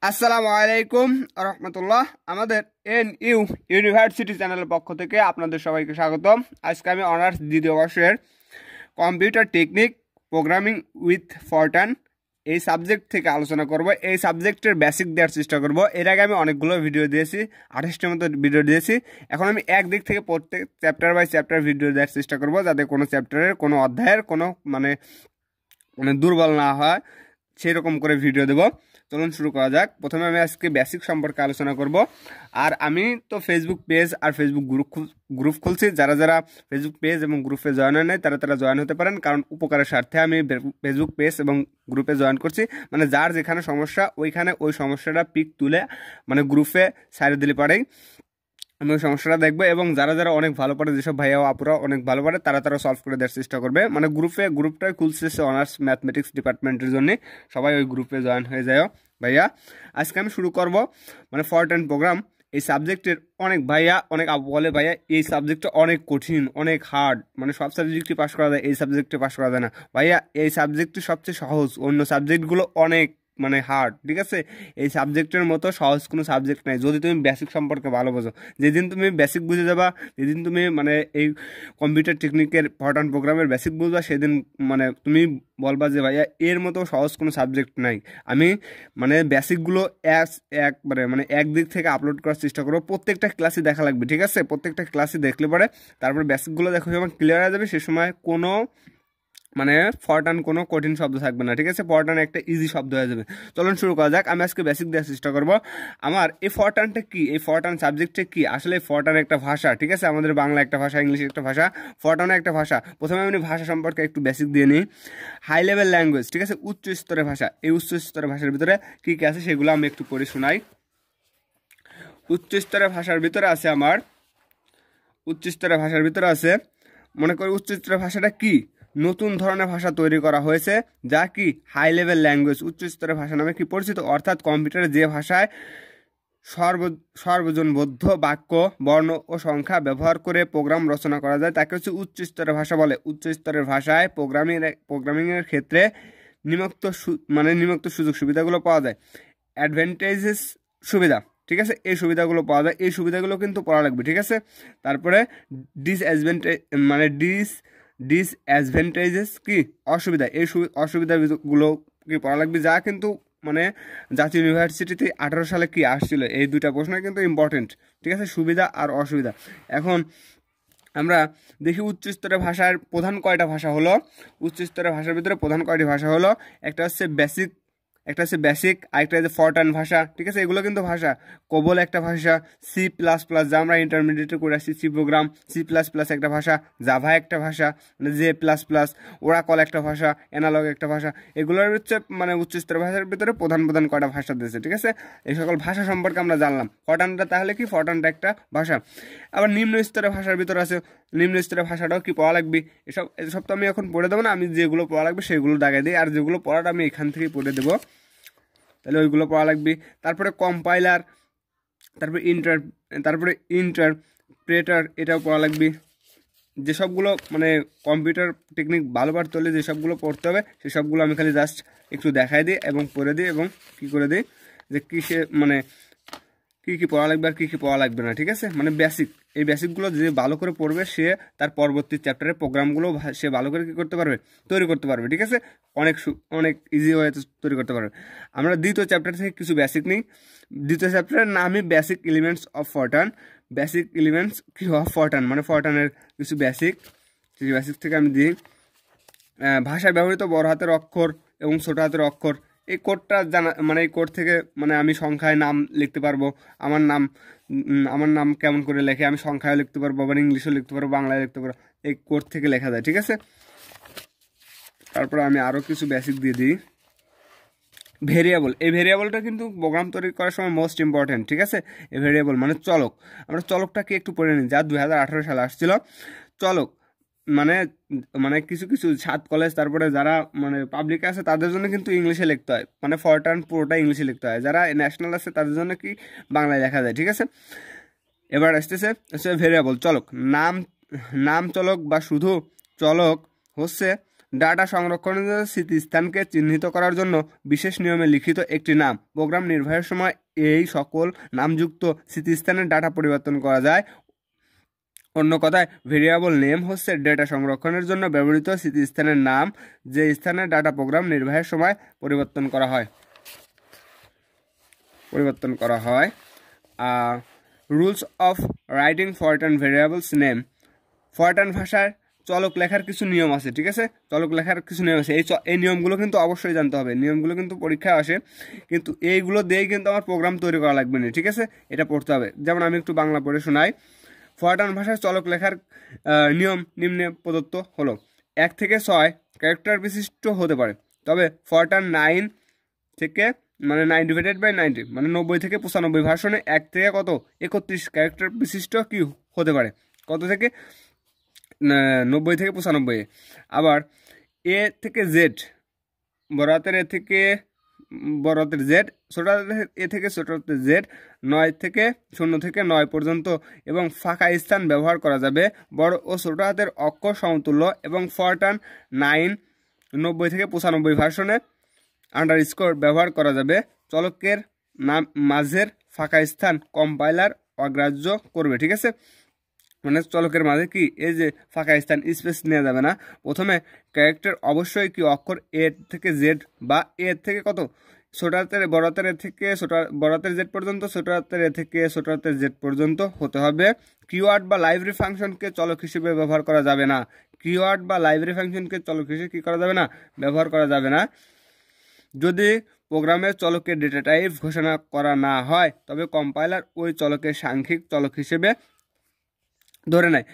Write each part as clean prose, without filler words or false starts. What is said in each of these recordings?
আসসালামু আলাইকুম রহমতুল্লাহ। আমাদের এনইউ ইউনিভার্সিটি চ্যানেলের পক্ষ থেকে আপনাদের সবাইকে স্বাগতম। আজকে আমি অনার্স দ্বিতীয় বর্ষের computer technique programming with Fortran এই সাবজেক্ট থেকে আলোচনা করব। এই সাবজেক্টের বেসিক দেওয়ার চেষ্টা করব। এর আগে আমি অনেকগুলো ভিডিও দিয়েছি, 28টার মতো ভিডিও দিয়েছি। এখন আমি একদিক থেকে প্রত্যেক চ্যাপ্টার বাই চ্যাপ্টার ভিডিও দেওয়ার চেষ্টা করব, যাতে কোনো চ্যাপ্টারের কোনো অধ্যায়ের কোনো মানে দুর্বল না হয়, সেই রকম করে ভিডিও দেব। চলুন শুরু করা যাক। প্রথমে আমি আজকে বেসিক সম্পর্কে আলোচনা করব। আর আমি তো ফেসবুক পেজ আর ফেসবুক গ্রুপ খুলছি। যারা যারা ফেসবুক পেজ এবং গ্রুপে জয়েন হয় নাই তারা জয়েন হতে পারেন, কারণ উপকারের স্বার্থে আমি ফেসবুক পেজ এবং গ্রুপে জয়েন করছি। মানে যার যেখানে সমস্যা ওইখানে ওই সমস্যাটা পিক তুলে মানে গ্রুপে সাইড দিলে পারেই আমি ওই সমস্যাটা দেখবো। এবং যারা যারা অনেক ভালো পারে, যেসব ভাইয়া আপুরা অনেক ভালো পারে, তারা সলভ করে দেওয়ার চেষ্টা করবে। মানে গ্রুপটাই খুলছে অনার্স ম্যাথমেটিক্স ডিপার্টমেন্টের জন্য। সবাই ওই গ্রুপে জয়েন হয়ে যায় ভাইয়া। আজকে আমি শুরু করব মানে ফরটান প্রোগ্রাম। এই সাবজেক্টের অনেক ভাইয়া অনেক আপু বলে ভাইয়া এই সাবজেক্টটা অনেক কঠিন, অনেক হার্ড, মানে সব সাবজেক্টই পাস করা যায়, এই সাবজেক্টে পাস করা যায় না। ভাইয়া এই সাবজেক্টটি সবচেয়ে সহজ, অন্য সাবজেক্টগুলো অনেক মানে হার্ড। ঠিক আছে, এই সাবজেক্টের মতো সহজ কোনো সাবজেক্ট নাই যদি তুমি বেসিক সম্পর্কে ভালো বোঝো। যেদিন তুমি বেসিক বুঝে যাবা, যেদিন তুমি মানে এই কম্পিউটার টেকনিকের ফরটান প্রোগ্রামের বেসিক বুঝবা, সেদিন মানে তুমি বলবা যে ভাইয়া এর মতো সহজ কোনো সাবজেক্ট নাই। আমি মানে বেসিকগুলো একবারে মানে একদিক থেকে আপলোড করার চেষ্টা করবো। প্রত্যেকটা ক্লাসই দেখা লাগবে, ঠিক আছে? প্রত্যেকটা ক্লাসই দেখলে পরে তারপরে বেসিকগুলো দেখো যখন ক্লিয়ার হয়ে যাবে, সে সময় কোনো মানে ফরটান কোনো কঠিন শব্দ থাকবে না। ঠিক আছে, ফরটান একটা ইজি শব্দ হয়ে যাবে। চলুন শুরু করা যাক। আমি আজকে বেসিক দেওয়ার চেষ্টা করবো। আমার এই ফরটানটা কি, এই ফরটান সাবজেক্টটা কি? আসলে ফরটান একটা ভাষা, ঠিক আছে? আমাদের বাংলা একটা ভাষা, ইংলিশ একটা ভাষা, ফরটান একটা ভাষা। প্রথমে আমি ভাষা সম্পর্কে একটু বেসিক দিয়ে নিই। হাই লেভেল ল্যাঙ্গুয়েজ, ঠিক আছে, উচ্চ স্তরের ভাষা। এই উচ্চ স্তরের ভাষার ভিতরে কী কী আছে সেগুলো আমি একটু পড়ে শোনাই। উচ্চ স্তরের ভাষার ভিতরে আছে আমার মনে করি উচ্চ স্তরের ভাষাটা কি? নতুন ধরনের ভাষা তৈরি করা হয়েছে যা কি হাই লেভেল ল্যাঙ্গুয়েজ, উচ্চ স্তরের ভাষা নামে কি পরিচিত। অর্থাৎ কম্পিউটারে যে ভাষায় সর্বজনবোধ্য বাক্য, বর্ণ ও সংখ্যা ব্যবহার করে প্রোগ্রাম রচনা করা যায় তাকে হচ্ছে উচ্চ স্তরের ভাষা বলে। উচ্চ স্তরের ভাষায় প্রোগ্রামিংয়ের ক্ষেত্রে নিম্নোক্ত সুযোগ সুবিধাগুলো পাওয়া যায়। অ্যাডভান্টেজেস সুবিধা, ঠিক আছে, এই সুবিধাগুলো পাওয়া যায়। এই সুবিধাগুলো কিন্তু পড়া লাগবে, ঠিক আছে? তারপরে ডিসঅ্যাডভান্টেজেস কি অসুবিধা, এই অসুবিধাগুলো কি পড়া লাগবে, যা কিন্তু মানে জাতীয় ইউনিভার্সিটিতে 18 সালে কি আসছিল, এই দুইটা প্রশ্ন কিন্তু ইম্পর্টেন্ট। ঠিক আছে, সুবিধা আর অসুবিধা। এখন আমরা দেখি উচ্চ স্তরের ভাষার প্রধান কয়টা ভাষা হলো। উচ্চ স্তরের ভাষার ভিতরে প্রধান কয়টি ভাষা হলো, একটা হচ্ছে বেসিক, আরেকটা হচ্ছে ফরটান ভাষা। ঠিক আছে, এগুলো কিন্তু ভাষা। কোবল একটা ভাষা, C++, যা আমরা ইন্টারমিডিয়েটে করে আসছি, সি প্রোগ্রাম, C++ একটা ভাষা, জাভা একটা ভাষা, মানে J++, ওরাকল একটা ভাষা, অ্যানালগ একটা ভাষা। এগুলোর হচ্ছে মানে উচ্চস্তরের ভাষার ভিতরে প্রধান কয়টা ভাষা দিয়েছে। ঠিক আছে, এই সকল ভাষা সম্পর্কে আমরা জানলাম। ফরটানটা তাহলে কি? ফরটানটা একটা ভাষা। আবার নিম্ন স্তরের ভাষার ভিতরে আছে, নিম্ন স্তরের ভাষাটাও কি পড়া লাগবে। এসব তো আমি এখন পড়ে দেবো না, আমি যেগুলো পড়া লাগবে সেগুলো দাগাই দিই, আর যেগুলো পড়াটা আমি এখান থেকেই পড়ে দেবো, তাহলে ওইগুলো পড়া লাগবে। তারপরে কম্পাইলার, তারপরে ইন্টারপ্রেটার, এটাও পড়া লাগবে। যেসবগুলো মানে কম্পিউটার টেকনিক ভালো পারতে হলে যেসবগুলো পড়তে হবে সেসবগুলো আমি খালি জাস্ট একটু দেখাই দিই এবং পড়ে দিই এবং কী করে দিই যে কিসে মানে কী পড়া লাগবে আর কী পড়া লাগবে না। ঠিক আছে, মানে বেসিক, এই বেসিকগুলো যে ভালো করে পড়বে সে তার পরবর্তী চ্যাপ্টারের প্রোগ্রামগুলো সে ভালো করে কী করতে পারবে, তৈরি করতে পারবে। ঠিক আছে, অনেক ইজি হয়ে তৈরি করতে পারবে। আমরা দ্বিতীয় চ্যাপ্টার থেকে কিছু বেসিক নিই। দ্বিতীয় চ্যাপ্টারের নামই basic elements of Fortran. Basic elements কি অফ ফরটান, মানে ফরটানের কিছু বেসিক, সেই বেসিক থেকে আমি দিই। ভাষায় ব্যবহৃত বড় হাতের অক্ষর এবং ছোট হাতের অক্ষর, এই কোডটা জানা, মানে এই কোড থেকে মানে আমি সংখ্যায় নাম লিখতে পারবো। আমার নাম কেমন করে লেখে আমি সংখ্যায় লিখতে পারবো, আবার ইংলিশও লিখতে পারবো, বাংলায় লিখতে পারবো, এই কোড থেকে লেখা যায়। ঠিক আছে, তারপরে আমি আরও কিছু বেসিক দিয়ে দিই। ভেরিয়েবল, এই ভেরিয়েবলটা কিন্তু প্রোগ্রাম তৈরি করার সময় মোস্ট ইম্পর্টেন্ট। ঠিক আছে, এই ভেরিয়েবল মানে চলক। আমরা চলকটাকে একটু পড়ে নিই, যা 2018 সালে আসছিল। চলক মানে কিছু ছাদ কলেজ, তারপরে যারা মানে পাবলিকে আছে তাদের জন্য কিন্তু ইংলিশে লিখতে হয়, মানে ফরটান পুরোটা ইংলিশে লিখতে হয়। যারা ন্যাশনাল আছে তাদের জন্য কি বাংলায় লেখা যায়। ঠিক আছে, এবার আসতেছে ভেরিয়েবল চলক। নাম চলক বা শুধু চলক হচ্ছে ডাটা সংরক্ষণের জন্য স্মৃতিস্থানকে চিহ্নিত করার জন্য বিশেষ নিয়মে লিখিত একটি নাম। প্রোগ্রাম নির্বাহের সময় এই সকল নামযুক্ত স্মৃতিস্থানের ডাটা পরিবর্তন করা যায়। অন্য কথায় ভেরিয়েবল নেম হচ্ছে ডেটা সংরক্ষণের জন্য ব্যবহৃত স্মৃতিস্থানের নাম, যে স্থানে ডাটা প্রোগ্রাম নির্বাহের সময় পরিবর্তন করা হয়। Rules of writing Fortran variables name. Fortran ভাষার চলক লেখার কিছু নিয়ম আছে, ঠিক আছে? চলক লেখার কিছু নিয়ম আছে। এই নিয়মগুলো কিন্তু অবশ্যই জানতে হবে। নিয়মগুলো কিন্তু পরীক্ষায় আসে, কিন্তু এইগুলো দিয়েই কিন্তু আমার প্রোগ্রাম তৈরি করা লাগবে না, ঠিক আছে? এটা পড়তে হবে। যেমন আমি একটু বাংলা পড়ে শোনাই। ফরট্রান ভাষার চলক লেখার নিয়ম নিম্নে প্রদত্ত হলো। 1 থেকে 6 ক্যারেক্টার বিশিষ্ট হতে পারে, তবে ফরট্রান 9 থেকে 9/90 মানে 90 থেকে 95 ভার্সনে 1 থেকে 31 ক্যারেক্টার বিশিষ্ট কি হতে পারে, কত থেকে 90 থেকে 95। আবার এ থেকে জেড, বড় হাতের এ থেকে বড় হাতের জেড, ছোট হাতের এ থেকে ছোট হাতের জেড 0 থেকে 9 পর্যন্ত এবং ফাঁকা স্থান ব্যবহার করা যাবে। বড় ও ছোট হাতের অক্ষর সমতুল্য এবং ফরট্রান 9 90 থেকে 95 ভার্সনে আন্ডারস্কোর ব্যবহার করা যাবে। চলকের মাঝের ফাঁকা স্থান কম্পাইলার অগ্রাহ্য করবে, ঠিক আছে? মানে চলকের মাঝে কি এই যে ফাঁকা স্থান, স্পেস নেওয়া যাবে না। প্রথমে ক্যারেক্টার অবশ্যই কি অক্ষর এ থেকে জেড বা এ থেকে ছোট হাতের বড় হাতের এ থেকে বড় হাতের জেড পর্যন্ত, ছোট হাতের এ থেকে ছোট হাতের জেড পর্যন্ত হতে হবে। কিওয়ার্ড বা লাইব্রেরি ফাংশনকে চলক হিসেবে ব্যবহার করা যাবে না। কিওয়ার্ড বা লাইব্রেরি ফাংশনকে চলক হিসেবে কি করা যাবে না, ব্যবহার করা যাবে না। যদি প্রোগ্রামের চলকের ডেটা টাইপ ঘোষণা করা না হয়, তবে কম্পাইলার ওই চলকের সাংখ্যিক চলক হিসেবে ধরে নেয়।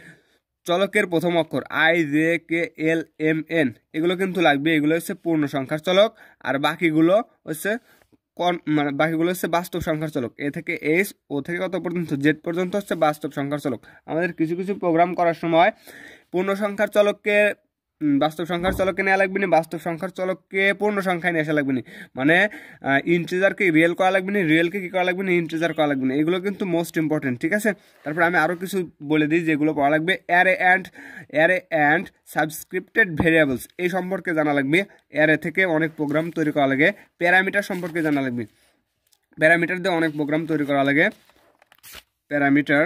চলকের প্রথম অক্ষর I, J, K, L, M, N এগুলো কিন্তু লাগবে। এগুলো হচ্ছে পূর্ণ সংখ্যার চলক, আর বাকিগুলো হচ্ছে বাস্তব সংখ্যার চলক। এ থেকে এইচ, ও থেকে কত পর্যন্ত জেড পর্যন্ত হচ্ছে বাস্তব সংখ্যার চলক। আমাদের কিছু কিছু প্রোগ্রাম করার সময় পূর্ণ সংখ্যার চলককে বাস্তব সংখ্যার চলকে নেওয়া লাগবে না, বাস্তব সংখ্যার চলককে পূর্ণ সংখ্যায় নিয়ে আসা লাগবে না। মানে ইন্টিজারকে রিয়েল করা লাগবে না, রিয়েলকে কি করা লাগবে না, ইন্টিজার করা লাগবে না। এগুলো কিন্তু মোস্ট ইম্পর্টেন্ট, ঠিক আছে? তারপর আমি আরও কিছু বলে দিই যেগুলো পড়া লাগবে। অ্যারে অ্যান্ড সাবস্ক্রিপ্টেড ভেরিয়েবলস এই সম্পর্কে জানা লাগবে। অ্যারে থেকে অনেক প্রোগ্রাম তৈরি করা লাগে। প্যারামিটার সম্পর্কে জানা লাগবে। প্যারামিটার দিয়ে অনেক প্রোগ্রাম তৈরি করা লাগে। প্যারামিটার।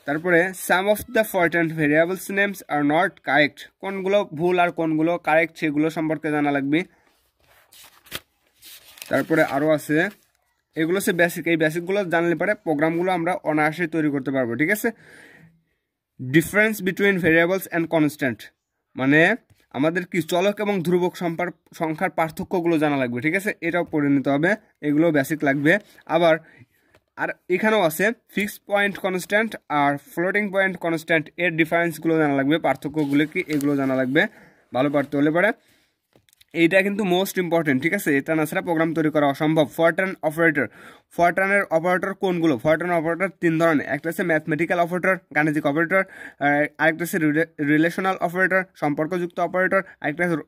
তারপরে sum of the Fortran variables names are not correct, কোনগুলো ভুল আর কোনগুলো কারেক্ট সেগুলো সম্পর্কে জানা লাগবে। তারপরে আরও আছে, এগুলো হচ্ছে বেসিক। এই বেসিকগুলো জানলে পরে প্রোগ্রামগুলো আমরা অনায়াসে তৈরি করতে পারবো, ঠিক আছে? Difference between variables and constant, মানে আমাদের কি চলক এবং ধ্রুবক সংখ্যার পার্থক্যগুলো জানা লাগবে, ঠিক আছে? এটাও পড়ে নিতে হবে, এগুলো বেসিক লাগবে। আর এখানেও আছে ফিক্সড পয়েন্ট কনস্ট্যান্ট আর ফ্লোটিং পয়েন্ট কনস্ট্যান্ট, এর ডিফারেন্সগুলো জানা লাগবে, পার্থক্যগুলো কি এগুলো জানা লাগবে ভালো পারতে হলে পরে। এইটা কিন্তু মোস্ট ইম্পর্টেন্ট, ঠিক আছে? এটা না ছাড়া প্রোগ্রাম তৈরি করা অসম্ভব। ফরট্রান অপারেটর, ফরট্রানের অপারেটর কোনগুলো? ফরট্রান অপারেটর 3 ধরনের। একটা হচ্ছে ম্যাথমেটিক্যাল অপারেটর, গাণিতিক অপারেটর, আরেকটা হচ্ছে রিলেশনাল অপারেটর, সম্পর্কযুক্ত অপারেটর, আরেকটা হচ্ছে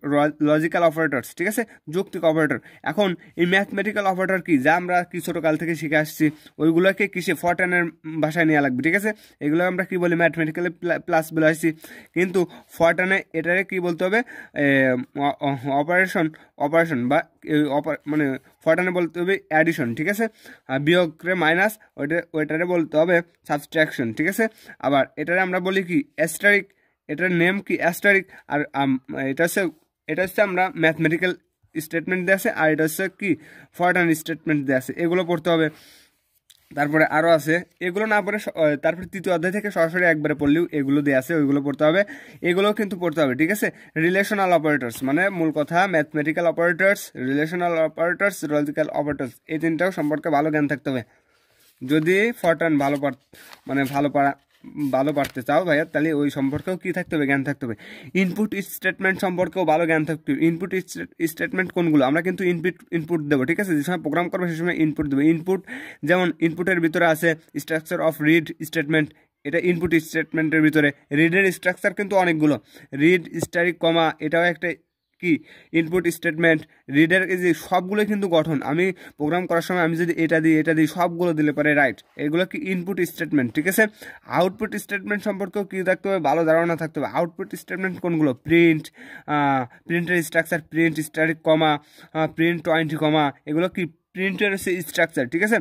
লজিক্যাল অপারেটরস, ঠিক আছে? যৌক্তিক অপারেটর। এখন এই ম্যাথমেটিক্যাল অপারেটর কি, যা আমরা কি ছোটকাল থেকে শিখে আসছি, ওইগুলোকে কিসে ফরট্রানের ভাষায় নেওয়া লাগবে, ঠিক আছে? এগুলো আমরা কি বলি, ম্যাথমেটিক্যালি প্লাস বলে আসছি, কিন্তু ফরট্রানে এটারে কি বলতে হবে, অপারেশন বা মানে ফরট্রানে বলতে হবে অ্যাডিশন, ঠিক আছে? বিয়োগরে মাইনাস, ওইটারে বলতে হবে সাবস্ট্রাকশন, ঠিক আছে? আবার এটারে আমরা বলি কি অ্যাস্টারিক, এটার নেম কি অ্যাস্টারিক। আর এটা হচ্ছে আমরা ম্যাথমেটিক্যাল স্টেটমেন্ট দিয়ে আছে, আর এটা হচ্ছে কি ফরট্রান স্টেটমেন্ট দিয়ে আছে, এগুলো পড়তে হবে। তারপরে আরও আছে, এগুলো না পড়ে তারপরে তৃতীয় অধ্যায় থেকে সরাসরি একবারে পড়লেও এগুলো দিয়ে আছে, ওইগুলো পড়তে হবে, এগুলোও কিন্তু পড়তে হবে, ঠিক আছে? রিলেশনাল অপারেটর্স মানে মূল কথা mathematical operators, relational operators, logical operators, এই তিনটাও সম্পর্কে ভালো জ্ঞান থাকতে হবে। যদি ফরট্রান ভালো পারতে চাও ভাইয়া, তাহলে ওই সম্পর্কেও কি থাকতে হবে, জ্ঞান থাকতে হবে। ইনপুট স্টেটমেন্ট সম্পর্কেও ভালো জ্ঞান থাকতে হবে। ইনপুট স্টেটমেন্ট কোনগুলো? আমরা কিন্তু ইনপুট দেবো, ঠিক আছে? যে সময় প্রোগ্রাম করবো সে সময় ইনপুট দেবো। ইনপুট যেমন ইনপুটের ভিতরে আছে স্ট্রাকচার অফ রিড স্টেটমেন্ট, এটা ইনপুট স্টেটমেন্টের ভিতরে। রিডের স্ট্রাকচার কিন্তু অনেকগুলো, রিড স্টারিক কমা, এটাও একটা কি ইনপুট স্টেটমেন্ট, রিডার, এই যে সবগুলো কিন্তু গঠন। আমি প্রোগ্রাম করার সময় আমি যদি এটা দিই সবগুলো দিলে পারে রাইট, এগুলো কি ইনপুট স্টেটমেন্ট, ঠিক আছে। আউটপুট স্টেটমেন্ট সম্পর্কেও কী থাকতে হবে, ভালো ধারণা থাকতে হবে। আউটপুট স্টেটমেন্ট কোনগুলো, প্রিন্টের স্ট্রাকচার, প্রিন্ট স্ট্যাটিক কমা, প্রিন্ট 20 কমা, এগুলো কি প্রিন্টের হচ্ছে স্ট্রাকচার, ঠিক আছে।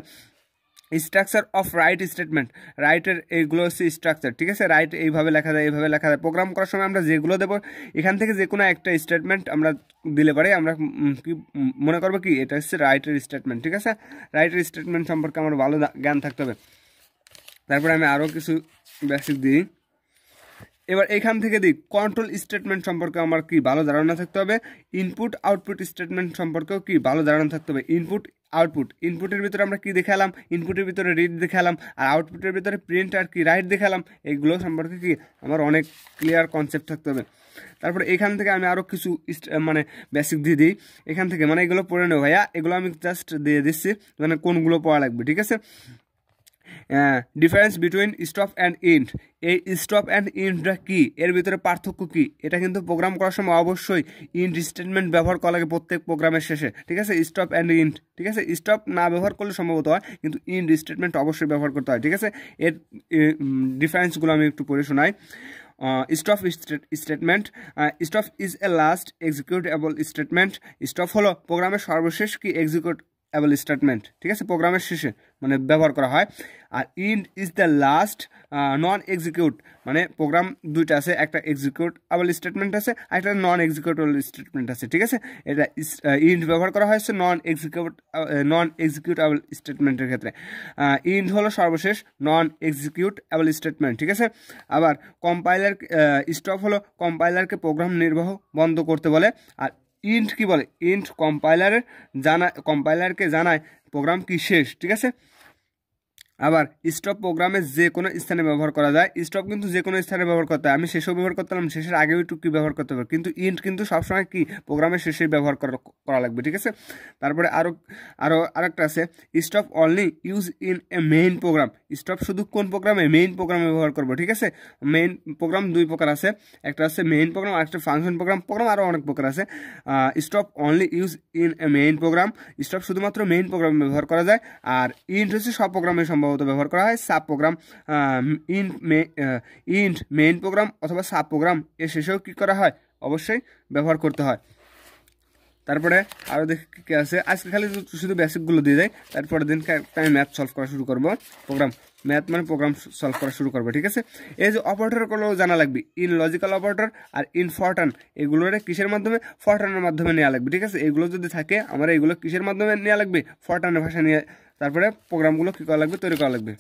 স্ট্রাকচার অফ রাইট স্টেটমেন্ট, রাইটের এইগুলো হচ্ছে স্ট্রাকচার, ঠিক আছে। রাইট এইভাবে লেখা যায়, এইভাবে লেখা যায়। প্রোগ্রাম করার সময় আমরা যেগুলো দেবো এখান থেকে যে কোনো একটা স্টেটমেন্ট আমরা দিলে পারে আমরা কি মনে করবো কি এটা হচ্ছে রাইটের স্টেটমেন্ট, ঠিক আছে। রাইটের স্টেটমেন্ট সম্পর্কে আমার ভালো জ্ঞান থাকতে হবে। তারপরে আমি আরও কিছু বেসিক দিই। এবার এখান থেকে দিই কন্ট্রোল স্টেটমেন্ট সম্পর্কে আমার কি ভালো ধারণা থাকতে হবে। ইনপুট আউটপুট স্টেটমেন্ট সম্পর্কেও কি ভালো ধারণা থাকতে হবে। ইনপুট আউটপুট, ইনপুটের ভিতরে আমরা কি দেখালাম, ইনপুটের ভিতরে রিড দেখালাম, আর আউটপুটের ভিতরে প্রিন্ট আর কি রাইট দেখালাম। এইগুলো সম্পর্কে কি আমার অনেক ক্লিয়ার কনসেপ্ট থাকতে হবে। তারপরে এখান থেকে আমি আরও কিছু মানে বেসিক দিয়ে দিই এখান থেকে, মানে এগুলো পড়ে নেব ভাইয়া, এগুলো আমি জাস্ট দিয়ে দিচ্ছি মানে কোনগুলো পড়া লাগবে, ঠিক আছে। Difference between stop and int, এই স্টপ অ্যান্ড ইন্টটা কি, এর ভিতরে পার্থক্য কি, এটা কিন্তু প্রোগ্রাম করার সময় অবশ্যই ইন্ট স্টেটমেন্ট ব্যবহার করা লাগে প্রত্যেক প্রোগ্রামের শেষে, ঠিক আছে। স্টপ অ্যান্ড ইন্ট, ঠিক আছে। স্টপ না ব্যবহার করলে সম্ভবত হয়, কিন্তু ইন্ট স্টেটমেন্ট অবশ্যই ব্যবহার করতে হয়, ঠিক আছে। এর ডিফারেন্সগুলো আমি একটু পড়ে শোনাই। Stop statement, stop is a last executable statement. Stop হলো প্রোগ্রামের সর্বশেষ কি এক্সিকিউটেবল স্টেটমেন্ট, ঠিক আছে, প্রোগ্রামের শেষে মানে ব্যবহার করা হয়। আর int is the last non execute, মানে প্রোগ্রাম দুইটা আছে, একটা এক্সিকিউটেবল স্টেটমেন্ট আছে আর একটা নন এক্সিকিউটেবল স্টেটমেন্ট আছে, ঠিক আছে। এটা ইন্ট ব্যবহার করা হয়েছে নন এক্সিকিউটেবল স্টেটমেন্টের ক্ষেত্রে। ইন্ট হলো সর্বশেষ নন এক্সিকিউটেবল স্টেটমেন্ট, ঠিক আছে। আবার কম্পাইলার, স্টপ হলো কম্পাইলারকে প্রোগ্রাম নির্বাহ বন্ধ করতে বলে। আর ইন্ট কি বলে, ইন্ট কম্পাইলারকে জানায় প্রোগ্রাম কি শেষ, ঠিক আছে। আবার স্টপ প্রোগ্রামে যে কোনো স্থানে ব্যবহার করা যায়। স্টপ কিন্তু যে কোনো স্থানে ব্যবহার করতে হয়, আমি শেষেও ব্যবহার করতাম, শেষের আগেও একটু কি ব্যবহার করতে পারবো, কিন্তু ইন্ট কিন্তু সবসময় কি প্রোগ্রামের শেষেই ব্যবহার করা লাগবে, ঠিক আছে। তারপরে আরেকটা আছে stop only use in a main program. Stop শুধু কোন প্রোগ্রামে, মেইন প্রোগ্রামে ব্যবহার করবো, ঠিক আছে। মেইন প্রোগ্রাম দুই প্রকার আছে, একটা আছে মেইন প্রোগ্রাম আর একটা ফাংশন প্রোগ্রাম আরও অনেক প্রকার আছে। Stop only use in a main program, stop শুধুমাত্র মেইন প্রোগ্রামে ব্যবহার করা যায়। আর ইন্ট হচ্ছে সব প্রোগ্রামে সম্ভবত ব্যবহার করা হয়। Sub program, int main program অথবা সাব প্রোগ্রাম এর শেষেও কী করা হয়, অবশ্যই ব্যবহার করতে হয়। তারপরে আরও দেখি কী আছে, আজকে খালি শুধু বেসিকগুলো দিয়ে দেয়, তারপরে দিন আমি ম্যাথ সলভ করা শুরু করবো। ম্যাথ মানে প্রোগ্রাম সলভ করা শুরু করবো, ঠিক আছে। এই যে অপারেটরগুলো জানা লাগবে, ইন লজিক্যাল অপারেটর আর ইন ফরটার্ন, এগুলোর কিসের মাধ্যমে, ফরটার্নের মাধ্যমে নেওয়া লাগবে, ঠিক আছে। এগুলো যদি থাকে আমার এইগুলো কিসের মাধ্যমে নেওয়া লাগবে, ফরটার্নের ভাষা নিয়ে তারপরে প্রোগ্রামগুলো কী করা লাগবে, তৈরি করা লাগবে।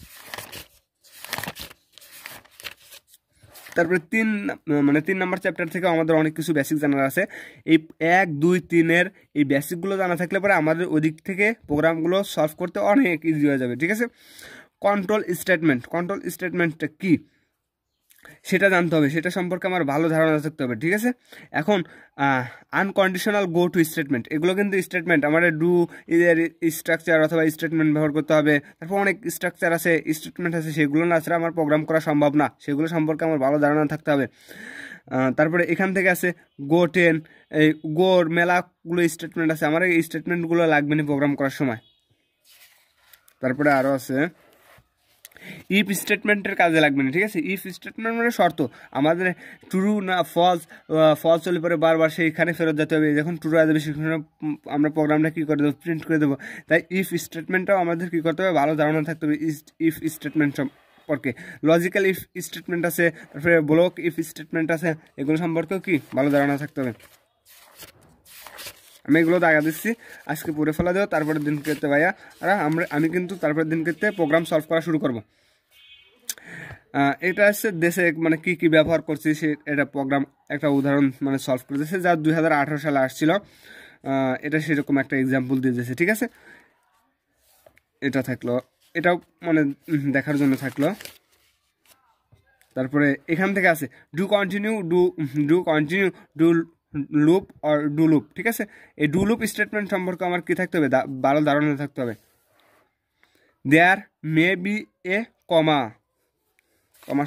তারপরে 3 নম্বর চ্যাপ্টার থেকে আমাদের অনেক কিছু বেসিক জানার আছে। এই 1, 2, 3 এই বেসিকগুলো জানা থাকলে পরে আমাদের ওদিক থেকে প্রোগ্রামগুলো সলভ করতে অনেক ইজি হয়ে যাবে, ঠিক আছে। কন্ট্রোল স্টেটমেন্টটা কি সেটা জানতে হবে, সেটা সম্পর্কে আমার ভালো ধারণা থাকতে হবে, ঠিক আছে। এখন আনকন্ডিশনাল গো টু স্টেটমেন্ট, এগুলো কিন্তু স্টেটমেন্ট আমাদের ডু এর স্ট্রাকচার অথবা স্টেটমেন্ট ব্যবহার করতে হবে। তারপর অনেক স্ট্রাকচার আছে, স্টেটমেন্ট আছে, সেগুলো না ছাড়া আমার প্রোগ্রাম করা সম্ভব না, সেগুলো সম্পর্কে আমার ভালো ধারণা থাকতে হবে। তারপরে এখান থেকে আছে গো 10, এই গোর মেলাগুলো স্টেটমেন্ট আছে, আমার এই স্টেটমেন্টগুলো লাগবে না প্রোগ্রাম করার সময়। তারপরে আরও আছে ইফ স্টেটমেন্টের কাজে লাগবে না, ঠিক আছে। ইফ স্টেটমেন্ট মানে শর্ত, আমাদের ট্রু না ফলস হলে পরে বারবার সেইখানে ফেরত যেতে হবে, যখন ট্রু আসবে সেখানে আমরা প্রোগ্রামটা কী করে দেবো, প্রিন্ট করে দেবো। তাই ইফ স্টেটমেন্টটাও আমাদের কী করতে হবে, ভালো ধারণা থাকতে হবে ইফ স্টেটমেন্ট সম্পর্কে। লজিক্যাল ইফ স্টেটমেন্ট আছে, তারপরে ব্লক ইফ স্টেটমেন্ট আছে, এগুলো সম্পর্কেও কি ভালো ধারণা থাকতে হবে। আমি এগুলো দেখা দিচ্ছি, আজকে পড়ে ফেলা দেবো, তারপরের দিন করতে ভাইয়া আর আমি কিন্তু তারপরের দিন করতে প্রোগ্রাম সলভ করা শুরু করব। এটা হচ্ছে দেশে মানে কি কি ব্যবহার করছি সে এটা প্রোগ্রাম একটা উদাহরণ মানে সলভ করে দিয়েছে, যা 2018 সালে আসছিল। এটা সেরকম একটা এক্সাম্পল দিয়ে দিয়েছে, ঠিক আছে। এটা থাকলো, এটাও মানে দেখার জন্য থাকলো। তারপরে এখান থেকে আছে ডু কন্টিনিউ ডু লুপ আর ডু লুপ, ঠিক আছে। এই ডু লুপ স্টেটমেন্ট সম্পর্কে আমার কি থাকতে হবে, ভালো ধারণা থাকতে হবে। দেয়ার মে বি এ কমা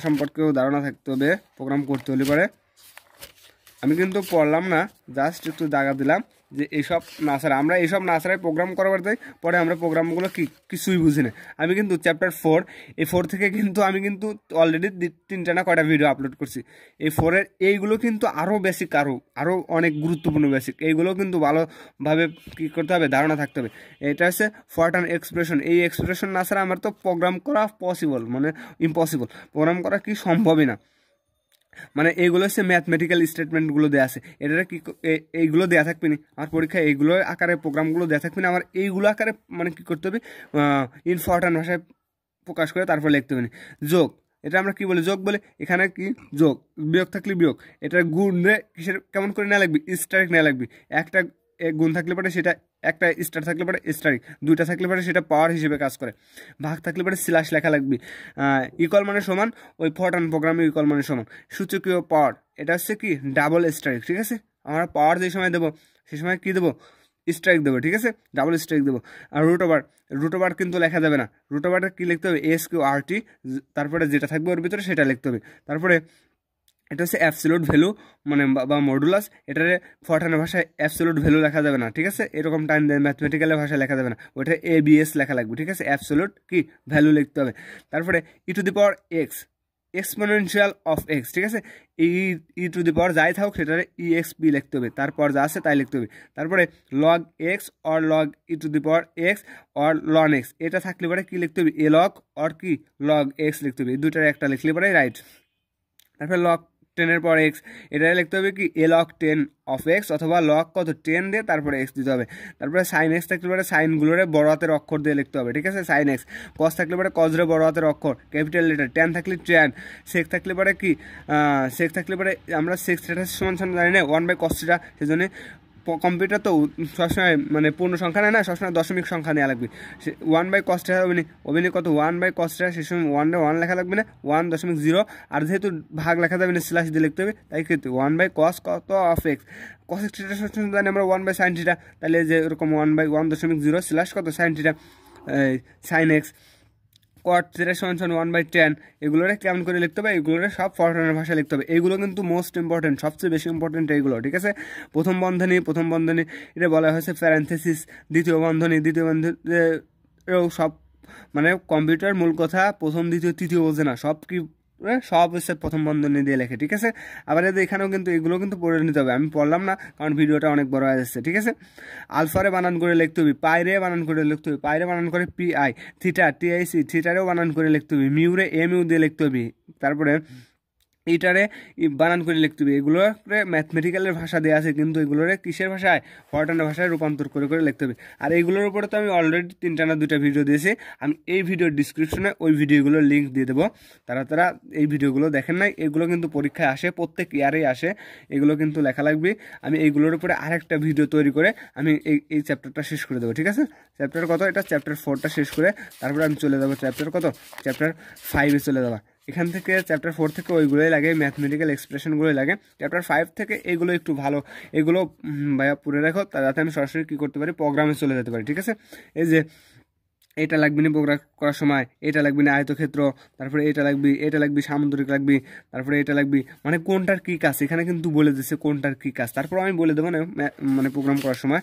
সম্পর্কেও ধারণা থাকতে হবে প্রোগ্রাম করতে হলে পরে। আমি কিন্তু পড়লাম না, জাস্ট একটু জায়গা দিলাম যে এইসব নাসারা, আমরা এইসব নাসারায় প্রোগ্রাম করবার যাই, পরে আমরা প্রোগ্রামগুলো কিছুই বুঝি না। আমি কিন্তু চ্যাপ্টার 4, এই 4 থেকে কিন্তু আমি কিন্তু অলরেডি 3টা না কয়টা ভিডিও আপলোড করছি। এই 4-এর এইগুলো কিন্তু আরও বেসিক, আরও অনেক গুরুত্বপূর্ণ বেসিক, এইগুলো কিন্তু ভালোভাবে কী করতে হবে, ধারণা থাকতে হবে। এটা হচ্ছে ফর্টান এক্সপ্রেশন, এই এক্সপ্রেশন না ছাড়া আমার তো প্রোগ্রাম করা পসিবল, মানে ইম্পসিবল, প্রোগ্রাম করা কি সম্ভবই না। মানে এইগুলো হচ্ছে ম্যাথমেটিক্যাল স্টেটমেন্টগুলো দেওয়া আছে, এটা কি এইগুলো দেওয়া থাকবে না আমার পরীক্ষায়, এইগুলো আকারে প্রোগ্রামগুলো দেওয়া থাকবে না আমার, এইগুলো আকারে মানে কী করতে হবে, ইনফর্টান ভাষায় প্রকাশ করে তারপর লিখতে হবে। যোগ, এটা আমরা কি বলি, যোগ বলে, এখানে কি যোগ, বিয়োগ থাকলে বিয়োগ, এটা গুণ রে কিসের কেমন করে নেওয়া লাগবে, স্টারিক নেওয়া লাগবে। একটা গুণ থাকলে পরে সেটা একটা স্টার থাকলে পরে স্টারিক, দুইটা থাকলে পরে সেটা পাওয়ার হিসেবে কাজ করে, ভাগ থাকলে পরে স্ল্যাশ লেখা লাগবে, ইকুয়াল মানে সমান, ওই ফর্টান প্রোগ্রামে ইকুয়াল মানে সমান, সূচকীয় পাওয়ার, এটা হচ্ছে কি ডাবল স্ট্রাইক, ঠিক আছে। আমরা পাওয়ার যে সময় দেবো সে সময় কী দেবো, স্ট্রাইক দেবো, ঠিক আছে, ডাবল স্ট্রাইক দেবো। আর রুট ওভার কিন্তু লেখা যাবে না, রুট ওভারটা কী লিখতে হবে, SQRT, তারপরে যেটা থাকবে ওর ভিতরে সেটা লিখতে হবে। তারপরে এটা হচ্ছে অ্যাবসলিউট ভ্যালু, মানে বা মডুলাস, এটারে ফর্টানের ভাষায় অ্যাবসলিউট ভ্যালু লেখা যাবে না, ঠিক আছে, এরকম টাইম দেয় ম্যাথমেটিক্যালের ভাষায় লেখা যাবে না, ওইটা ABS লেখা লাগবে, ঠিক আছে, অ্যাবসলিউট কি ভ্যালু লিখতে হবে। তারপরে e⁻x, এক্সপোনেনশিয়াল অফ এক্স, ঠিক আছে, e⁻ যাই থাকুক সেটারে EXP লিখতে হবে, তারপর যা আছে তাই লিখতে হবে। তারপরে log x or log e⁻x or ln x, এটা থাকলে পরে কী লিখতে হবে, log অর কি log x লিখতে হবে, এই দুটার একটা লিখলে পরে রাইট। তারপরে log 10 পর x, এটা লিখতে হবে কি log 10 অফ x, অথবা log কত 10 দিয়ে তারপরে x দিতে হবে। তারপরে sin x থাকলে পরে সাইনগুলোরে বড় হাতের অক্ষর দিয়ে লিখতে হবে, ঠিক আছে, sin x। cos থাকলে পরে cos রে বড় হাতের অক্ষর ক্যাপিটাল লেটার, tan থাকলে tan, sec থাকলে পরে কি sec থাকলে পরে আমরা sec থিটা সমান জানি না 1/cos থিটা, সেজন্য কম্পিউটার তো সবসময় মানে পূর্ণ সংখ্যা নেয় না, সবসময় দশমিক সংখ্যা নেওয়া লাগবে। 1/cos থিটা অভিনয় কত 1/cos থিটা, সে সময় 1 লেখা লাগবে না, 1.0, আর যেহেতু ভাগ লেখা যাবে না স্ল্যাশ দিয়ে লিখতে হবে, তাই কিন্তু 1/cos কত অফ এক্স, cos থিটা সবসময় জানি আমরা 1/sin থিটা, তাহলে যে এরকম 1/1.0 স্ল্যাশ কত sin theta, sin x, cot theta সমান 1/10, এগুলোরে কেমন করে লিখতে হবে, এগুলোরে সব ফর্টানের ভাষায় লিখতে হবে। এইগুলো কিন্তু মোস্ট ইম্পর্টেন্ট, সবচেয়ে বেশি ইম্পর্টেন্ট এইগুলো, ঠিক আছে। প্রথম বন্ধনী এটা বলা হয়েছে প্যারেনথেসিস, দ্বিতীয় বন্ধনী সব, মানে কম্পিউটার মূল কথা প্রথম দ্বিতীয় তৃতীয় বোঝে না, সব হচ্ছে প্রথম বন্ধনী দিয়ে লেখে, ঠিক আছে। আবার এখানেও কিন্তু এগুলো কিন্তু পড়ে নিতে হবে, আমি পড়লাম না কারণ ভিডিওটা অনেক বড় হয়ে যাচ্ছে, ঠিক আছে। আলফারে বানান করে লিখতে হবে, পাইরে বানান করে লিখতে হবে, পাইরে বানান করে PI, থিটা TIC, থিটারেও বানান করে লিখতে হবে, মিউরে MU দিয়ে লিখতে হবে, তারপরে এইটারে বানান করে লিখতে হবে। এগুলোরে ম্যাথমেটিক্যালের ভাষা দেওয়া আছে, কিন্তু এগুলোরে কিসের ভাষায়, ফর্টানের ভাষায় রূপান্তর করে লিখতে হবে। আর এইগুলোর উপরে তো আমি অলরেডি 3টা না 2টা ভিডিও দিয়েছি, আমি এই ভিডিওর ডিসক্রিপশনে ওই ভিডিওগুলোর লিঙ্ক দিয়ে দেবো, তারা এই ভিডিওগুলো দেখেন নাই, এগুলো কিন্তু পরীক্ষায় আসে, প্রত্যেক ইয়ারেই আসে, এগুলো কিন্তু লেখা লাগবে। আমি এইগুলোর উপরে আরেকটা ভিডিও তৈরি করে আমি এই চ্যাপ্টারটা শেষ করে দেবো, ঠিক আছে। চ্যাপ্টার কত, এটা চ্যাপ্টার 4টা শেষ করে তারপরে আমি চলে যাবো চ্যাপ্টার কত, চ্যাপ্টার 5-এ চলে যাবো। এখান থেকে চ্যাপ্টার 4 থেকে ওইগুলোই লাগে, ম্যাথমেটিক্যাল এক্সপ্রেশনগুলোই লাগে। চ্যাপ্টার 5 থেকে এগুলো একটু ভালো, এগুলো ভাইয়া পড়ে রাখো, যাতে আমি সরাসরি কী করতে পারি, প্রোগ্রামে চলে যেতে পারি, ঠিক আছে। এই যে এটা লাগবে না প্রোগ্রাম করার সময়, এটা লাগবে না আয়তক্ষেত্র, তারপরে এটা লাগবে সামুদ্রিক লাগবে, তারপরে এটা লাগবে, মানে কোনটার কী কাজ এখানে কিন্তু বলে দিচ্ছে, কোনটার কী কাজ। তারপর আমি বলে দেবো না মানে প্রোগ্রাম করার সময়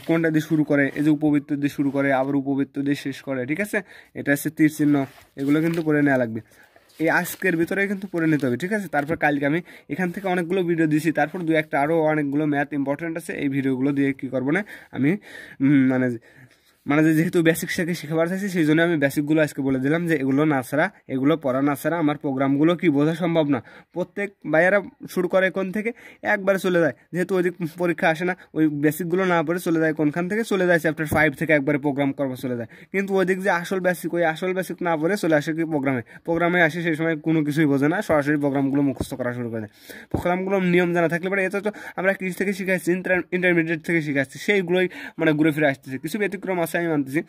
কোনটা দিয়ে শুরু করে, এই যে উপবৃত্ত দিয়ে শুরু করে আবার উপবৃত্ত দিয়ে শেষ করে, ঠিক আছে। এটা হচ্ছে তীর চিহ্ন, এগুলো কিন্তু পড়ে নেওয়া লাগবে, এই আজকের ভিতরে কিন্তু পড়ে নিতে হবে, ঠিক আছে। তারপর কালকে আমি এখান থেকে অনেকগুলো ভিডিও দিয়েছি, তারপর 2-1টা আরও অনেকগুলো ম্যাথ ইম্পর্টেন্ট আছে, এই ভিডিওগুলো দিয়ে কী করবো না আমি মানে যেহেতু বেসিক্সটাকে শেখাবার চাইছি, সেই জন্য আমি বেসিকগুলো আজকে বলে দিলাম, যে এগুলো না ছাড়া, এগুলো পড়া না ছাড়া আমার প্রোগ্রামগুলো কি বোঝা সম্ভব না। প্রত্যেক ভাইয়ারা শুরু করে কোন থেকে, একবারে চলে যায়, যেহেতু ওই দিক পরীক্ষা আসে না, ওই বেসিকগুলো না পড়ে চলে যায় কোনখান থেকে, চলে যায় চ্যাপ্টার 5 থেকে একবারে প্রোগ্রাম করবো চলে যায়। কিন্তু ওই দিক যে আসল বেসিক না পড়ে চলে আসে কি প্রোগ্রামে আসে, সেই সময় কোনো কিছুই বোঝে না, সরাসরি প্রোগ্রামগুলো মুখস্থ করা শুরু করে দেয়। প্রোগ্রামগুলো নিয়ম জানা থাকলে পরে, এটা তো আমরা কিস থেকে শিখাচ্ছি, ইন্টারমিডিয়েট থেকে শিখাচ্ছি, সেইগুলোই মানে ঘুরে ফিরে আসতেছে, কিছু ব্যতিক্রম আছে আমি মানতেছি।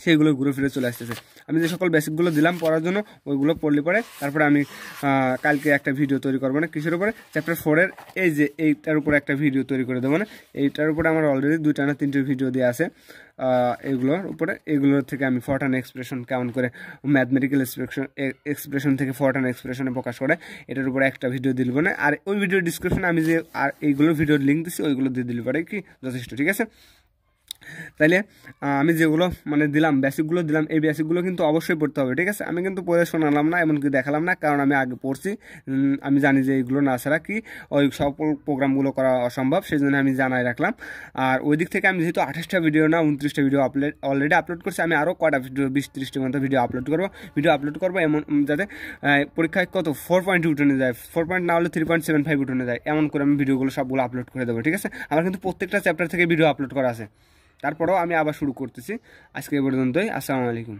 সেইগুলো ঘুরে ফিরে চলে আসতেছে। আমি যে সকল বেসিকগুলো দিলাম পড়ার জন্য ওইগুলো পড়লে পরে তারপরে আমি কালকে একটা ভিডিও তৈরি করবো না কিসের উপরে, চ্যাপ্টার 4-এর এই যে এইটার উপরে একটা ভিডিও তৈরি করে দেবো না। এইটার উপরে আমার অলরেডি 2টা না 3টে ভিডিও দেওয়া আছে এগুলোর উপরে। এগুলোর থেকে আমি ফরটার্ন এক্সপ্রেশন কেমন করে ম্যাথমেটিক্যাল এক্সপ্রেশন থেকে ফরটার্ন এক্সপ্রেশনে প্রকাশ করে এটার উপরে একটা ভিডিও দিল না। আর ওই ভিডিও ডিসক্রিপশনে আমি যে আর এইগুলো ভিডিওর লিঙ্ক দিচ্ছি ওইগুলো দিয়ে দিলে পারে কি যথেষ্ট, ঠিক আছে। তাইলে আমি যেগুলো মানে দিলাম বেসিকগুলো দিলাম, এই বেসিকগুলো কিন্তু অবশ্যই পড়তে হবে, ঠিক আছে। আমি কিন্তু পড়ে শোনালাম না, এমনকি দেখালাম না, কারণ আমি আগে পড়ছি। আমি জানি যে এইগুলো না ছাড়া কি ওই সকল প্রোগ্রামগুলো করা অসম্ভব, সেই জন্য আমি জানাই রাখলাম। আর ওই দিক থেকে আমি যেহেতু 28টা ভিডিও না 29টা ভিডিও অলরেডি আপলোড করছি, আমি আরও কটা ভিডিও 20-30টির মতো ভিডিও আপলোড করবো এমন যাতে পরীক্ষায় কত 4 পয়েন্ট উঠে যায়, 4 পয়েন্ট না হলে 3.75 উঠে যায়, এমন করে আমি ভিডিওগুলো সবগুলো আপলোড করে দেবো, ঠিক আছে। আমার কিন্তু প্রত্যেকটা চ্যাপ্টার থেকে ভিডিও আপলোড করা আছে। তারপরেও আমি আবার শুরু করতেছি। আজকে এই পর্যন্তই। আসসালামু আলাইকুম।